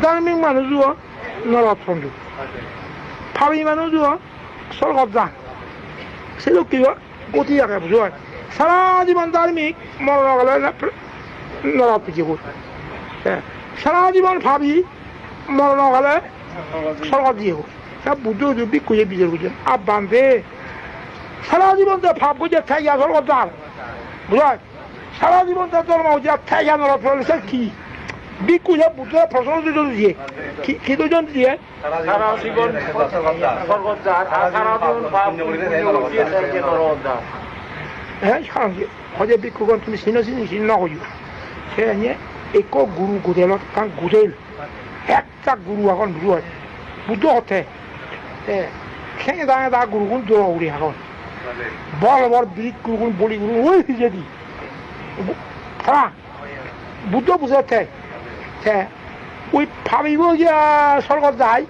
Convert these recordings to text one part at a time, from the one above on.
ধার্মিক মানুষও নরক বন্ধু ভাবি মানুষও স্বর্গত যান সেটা কি গতি রাখে বুঝো সারা জীবন ধার্মিক মরণ গেলে নরক পিছিয়ে করবে সারা জীবন ভাবি মরণ গেলে স্বর্গত দিয়ে হোক সব বুদ্ধ বিক্ষুজে বিচার করছেন আব্বান্তে সারা জীবন তো ভাব বুঝে থাইয়া স্বর্গত যান বুঝলো সারা জীবন তো ধর্ম হচ্ছে থাইয়া নরক ফেলেছে কি বিক্ষুজে বুদ্ধ প্রশ্ন দিয়ে কি দুজন দিয়ে সারা জীবন স্বর্গত যান আর সারা জীবন পাপ দিয়ে থাইয়া নরক যান হ্যাঁ হজে বিক্ষুগণ তুমি চিহ্ন করিও সে এক গুরু গোদেল কারণ গোদেল একটা গুরু এখন বুঝু হয় বুদ্ধ হতে খেয়ে দাঁড়িয়ে তার গুরুগুণ দৌড় উড়ি এখন বড় বড় বিরিক গুরুগুণ বলি গুরু ওই যদি হ্যাঁ বুদ্ধ বুঝে ওই ভাবিব যে স্বর্গত যায়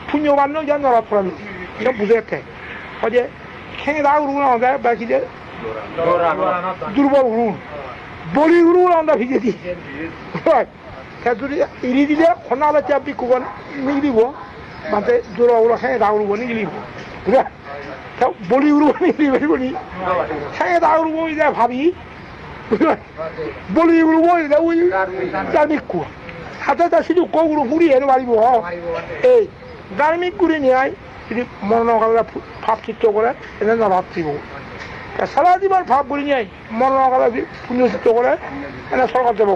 পুণ্যবান্য যে নরক পড়ালো এটা বুঝে হজে খেয়ে দা গুরুগুণ আমাদের বাকি দুর্বল গুরুন বলি গুরুগুণ আমরা ভিজে দিই যদি এড়ি দিলে খনালে চাপ বিক্ষুগণ নিগলিব মানে দুর্বল খেয়ে দা গুরুব নিগলিব বলি গুরু নিগলিব নি খেয়ে দা গুরুব ভাবি বলি গুরুব ওই ধার্মিক কুয়া হাতে তা শুধু কগুরু পুরি এনে মারিব এই ধার্মিক গুড়ি নিয়ে যদি মরণকালে ভাব চিত্ত করে এনে না ভাবছিব সারা জীবন ভাব গুলি নিয়ে মরণকালে পুণ্য চিত্ত করে এনে সরকার দেব